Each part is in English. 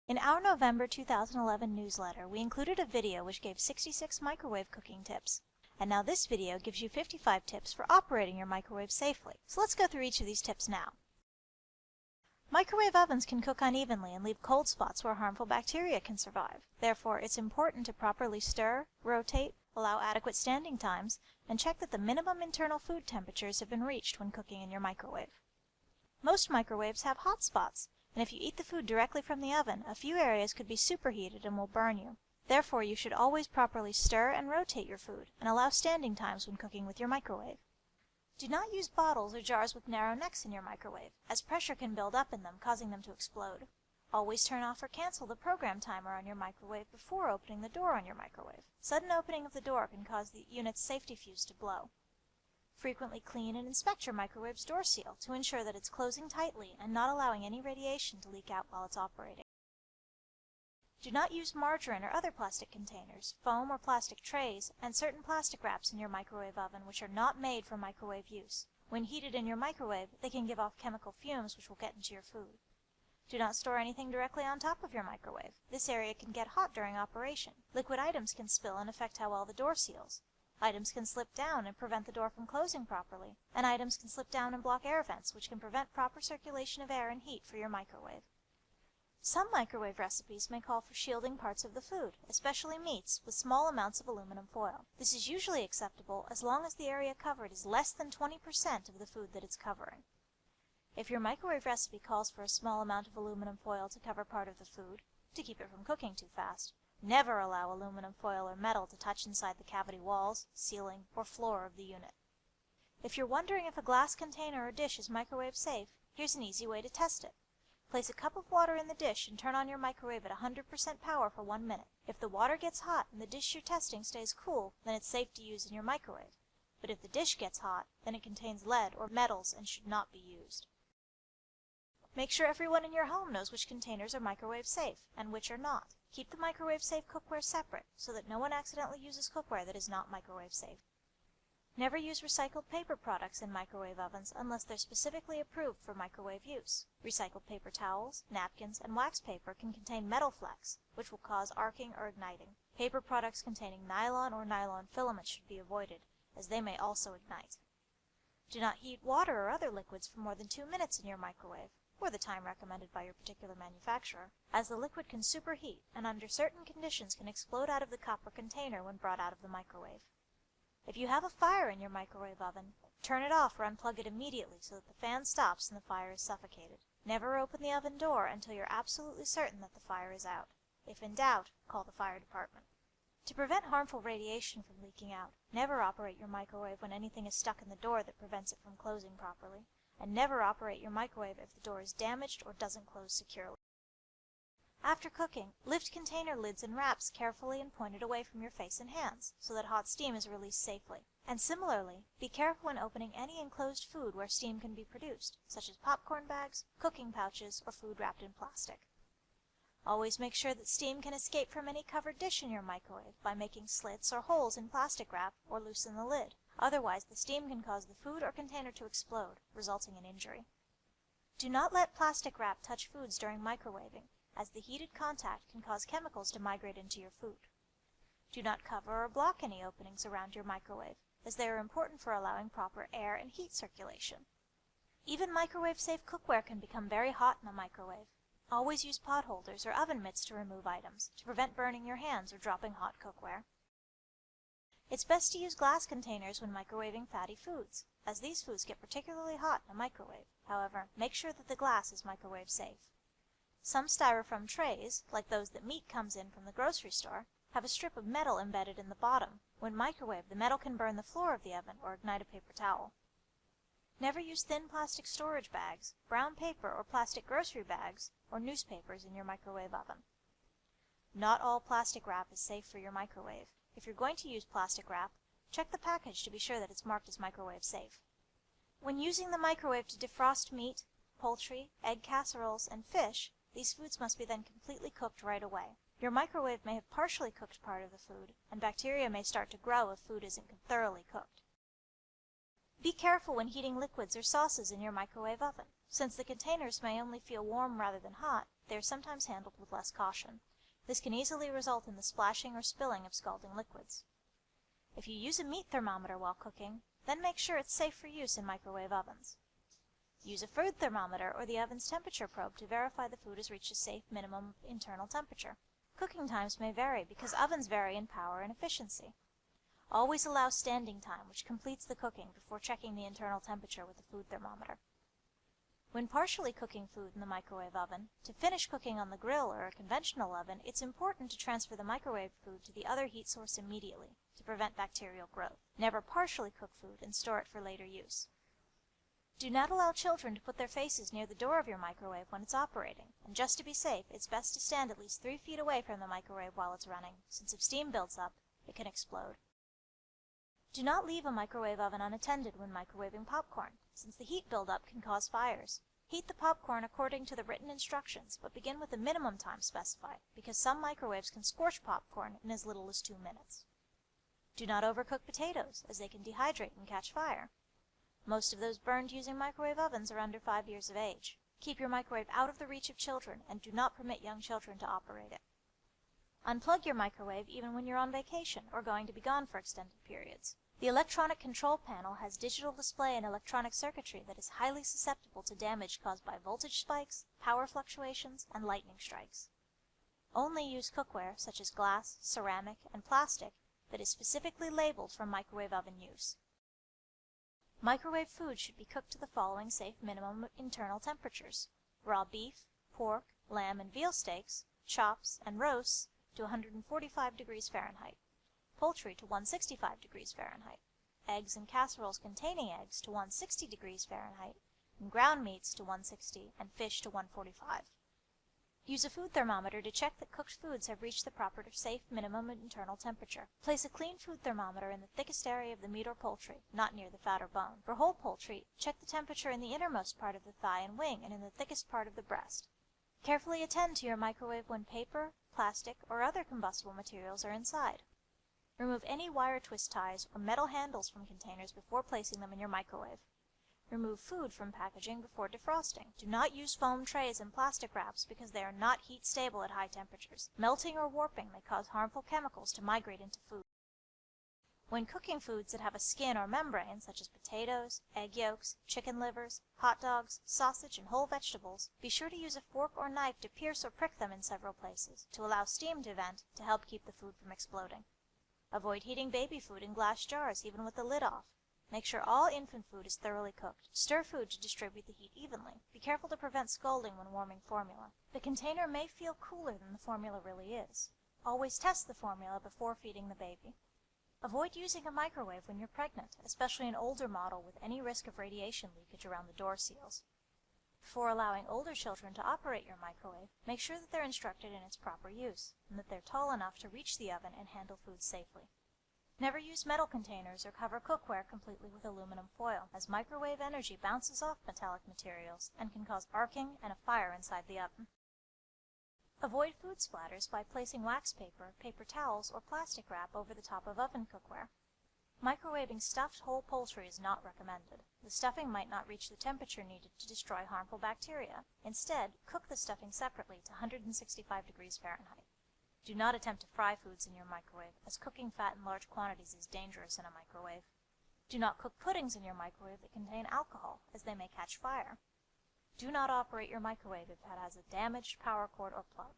In our November 2011 newsletter, we included a video which gave 66 microwave cooking tips. And now this video gives you 55 tips for operating your microwave safely. So let's go through each of these tips now. Microwave ovens can cook unevenly and leave cold spots where harmful bacteria can survive. Therefore, it's important to properly stir, rotate, allow adequate standing times, and check that the minimum internal food temperatures have been reached when cooking in your microwave. Most microwaves have hot spots, and if you eat the food directly from the oven, a few areas could be superheated and will burn you. Therefore, you should always properly stir and rotate your food, and allow standing times when cooking with your microwave. Do not use bottles or jars with narrow necks in your microwave, as pressure can build up in them, causing them to explode. Always turn off or cancel the program timer on your microwave before opening the door on your microwave. Sudden opening of the door can cause the unit's safety fuse to blow. Frequently clean and inspect your microwave's door seal to ensure that it's closing tightly and not allowing any radiation to leak out while it's operating. Do not use margarine or other plastic containers, foam or plastic trays, and certain plastic wraps in your microwave oven which are not made for microwave use. When heated in your microwave, they can give off chemical fumes which will get into your food. Do not store anything directly on top of your microwave. This area can get hot during operation. Liquid items can spill and affect how well the door seals. Items can slip down and prevent the door from closing properly, and items can slip down and block air vents, which can prevent proper circulation of air and heat for your microwave. Some microwave recipes may call for shielding parts of the food, especially meats, with small amounts of aluminum foil. This is usually acceptable as long as the area covered is less than 20% of the food that it's covering. If your microwave recipe calls for a small amount of aluminum foil to cover part of the food, to keep it from cooking too fast, never allow aluminum foil or metal to touch inside the cavity walls, ceiling, or floor of the unit. If you're wondering if a glass container or dish is microwave safe, here's an easy way to test it. Place a cup of water in the dish and turn on your microwave at 100% power for 1 minute. If the water gets hot and the dish you're testing stays cool, then it's safe to use in your microwave. But if the dish gets hot, then it contains lead or metals and should not be used. Make sure everyone in your home knows which containers are microwave safe and which are not. Keep the microwave safe cookware separate so that no one accidentally uses cookware that is not microwave safe. Never use recycled paper products in microwave ovens unless they're specifically approved for microwave use. Recycled paper towels, napkins, and wax paper can contain metal flecks, which will cause arcing or igniting. Paper products containing nylon or nylon filament should be avoided, as they may also ignite. Do not heat water or other liquids for more than 2 minutes in your microwave, or the time recommended by your particular manufacturer, as the liquid can superheat and under certain conditions can explode out of the cup or container when brought out of the microwave. If you have a fire in your microwave oven, turn it off or unplug it immediately so that the fan stops and the fire is suffocated. Never open the oven door until you're absolutely certain that the fire is out. If in doubt, call the fire department. To prevent harmful radiation from leaking out, never operate your microwave when anything is stuck in the door that prevents it from closing properly, and never operate your microwave if the door is damaged or doesn't close securely. After cooking, lift container lids and wraps carefully and pointed away from your face and hands so that hot steam is released safely. And similarly, be careful when opening any enclosed food where steam can be produced, such as popcorn bags, cooking pouches, or food wrapped in plastic. Always make sure that steam can escape from any covered dish in your microwave by making slits or holes in plastic wrap or loosen the lid. Otherwise, the steam can cause the food or container to explode, resulting in injury. Do not let plastic wrap touch foods during microwaving, as the heated contact can cause chemicals to migrate into your food. Do not cover or block any openings around your microwave, as they are important for allowing proper air and heat circulation. Even microwave-safe cookware can become very hot in a microwave. Always use pot holders or oven mitts to remove items, to prevent burning your hands or dropping hot cookware. It's best to use glass containers when microwaving fatty foods, as these foods get particularly hot in a microwave. However, make sure that the glass is microwave safe. Some styrofoam trays, like those that meat comes in from the grocery store, have a strip of metal embedded in the bottom. When microwaved, the metal can burn the floor of the oven or ignite a paper towel. Never use thin plastic storage bags, brown paper or plastic grocery bags, or newspapers in your microwave oven. Not all plastic wrap is safe for your microwave. If you're going to use plastic wrap, check the package to be sure that it's marked as microwave safe. When using the microwave to defrost meat, poultry, egg casseroles, and fish, these foods must be then completely cooked right away. Your microwave may have partially cooked part of the food, and bacteria may start to grow if food isn't thoroughly cooked. Be careful when heating liquids or sauces in your microwave oven. Since the containers may only feel warm rather than hot, they are sometimes handled with less caution. This can easily result in the splashing or spilling of scalding liquids. If you use a meat thermometer while cooking, then make sure it's safe for use in microwave ovens. Use a food thermometer or the oven's temperature probe to verify the food has reached a safe minimum internal temperature. Cooking times may vary because ovens vary in power and efficiency. Always allow standing time, which completes the cooking, before checking the internal temperature with the food thermometer. When partially cooking food in the microwave oven, to finish cooking on the grill or a conventional oven, it's important to transfer the microwave food to the other heat source immediately to prevent bacterial growth. Never partially cook food and store it for later use. Do not allow children to put their faces near the door of your microwave when it's operating, and just to be safe, it's best to stand at least 3 feet away from the microwave while it's running, since if steam builds up, it can explode. Do not leave a microwave oven unattended when microwaving popcorn, since the heat buildup can cause fires. Heat the popcorn according to the written instructions, but begin with the minimum time specified, because some microwaves can scorch popcorn in as little as 2 minutes. Do not overcook potatoes, as they can dehydrate and catch fire. Most of those burned using microwave ovens are under 5 years of age. Keep your microwave out of the reach of children, and do not permit young children to operate it. Unplug your microwave even when you're on vacation or going to be gone for extended periods. The electronic control panel has digital display and electronic circuitry that is highly susceptible to damage caused by voltage spikes, power fluctuations, and lightning strikes. Only use cookware such as glass, ceramic, and plastic that is specifically labeled for microwave oven use. Microwave food should be cooked to the following safe minimum internal temperatures: raw beef, pork, lamb, and veal steaks, chops, and roasts to 145 degrees Fahrenheit, poultry to 165 degrees Fahrenheit, eggs and casseroles containing eggs to 160 degrees Fahrenheit, and ground meats to 160 and fish to 145. Use a food thermometer to check that cooked foods have reached the proper safe minimum internal temperature. Place a clean food thermometer in the thickest area of the meat or poultry, not near the fat or bone. For whole poultry, check the temperature in the innermost part of the thigh and wing and in the thickest part of the breast. Carefully attend to your microwave when paper, plastic, or other combustible materials are inside. Remove any wire twist ties or metal handles from containers before placing them in your microwave. Remove food from packaging before defrosting. Do not use foam trays and plastic wraps because they are not heat stable at high temperatures. Melting or warping may cause harmful chemicals to migrate into food. When cooking foods that have a skin or membrane, such as potatoes, egg yolks, chicken livers, hot dogs, sausage, and whole vegetables, be sure to use a fork or knife to pierce or prick them in several places to allow steam to vent to help keep the food from exploding. Avoid heating baby food in glass jars, even with the lid off. Make sure all infant food is thoroughly cooked. Stir food to distribute the heat evenly. Be careful to prevent scalding when warming formula. The container may feel cooler than the formula really is. Always test the formula before feeding the baby. Avoid using a microwave when you're pregnant, especially an older model with any risk of radiation leakage around the door seals. Before allowing older children to operate your microwave, make sure that they're instructed in its proper use, and that they're tall enough to reach the oven and handle food safely. Never use metal containers or cover cookware completely with aluminum foil, as microwave energy bounces off metallic materials and can cause arcing and a fire inside the oven. Avoid food splatters by placing wax paper, paper towels, or plastic wrap over the top of oven cookware. Microwaving stuffed whole poultry is not recommended. The stuffing might not reach the temperature needed to destroy harmful bacteria. Instead, cook the stuffing separately to 165 degrees Fahrenheit. Do not attempt to fry foods in your microwave, as cooking fat in large quantities is dangerous in a microwave. Do not cook puddings in your microwave that contain alcohol, as they may catch fire. Do not operate your microwave if it has a damaged power cord or plug.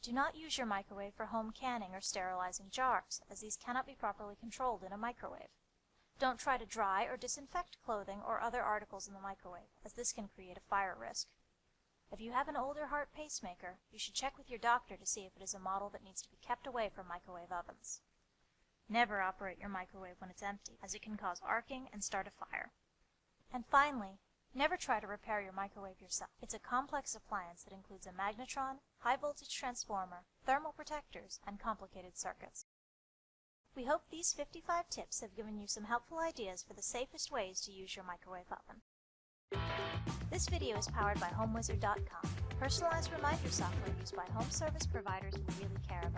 Do not use your microwave for home canning or sterilizing jars, as these cannot be properly controlled in a microwave. Don't try to dry or disinfect clothing or other articles in the microwave, as this can create a fire risk. If you have an older heart pacemaker, you should check with your doctor to see if it is a model that needs to be kept away from microwave ovens. Never operate your microwave when it's empty, as it can cause arcing and start a fire. And finally, never try to repair your microwave yourself. It's a complex appliance that includes a magnetron, high-voltage transformer, thermal protectors, and complicated circuits. We hope these 55 tips have given you some helpful ideas for the safest ways to use your microwave oven. This video is powered by HomeWizard.com, personalized reminder software used by home service providers we really care about.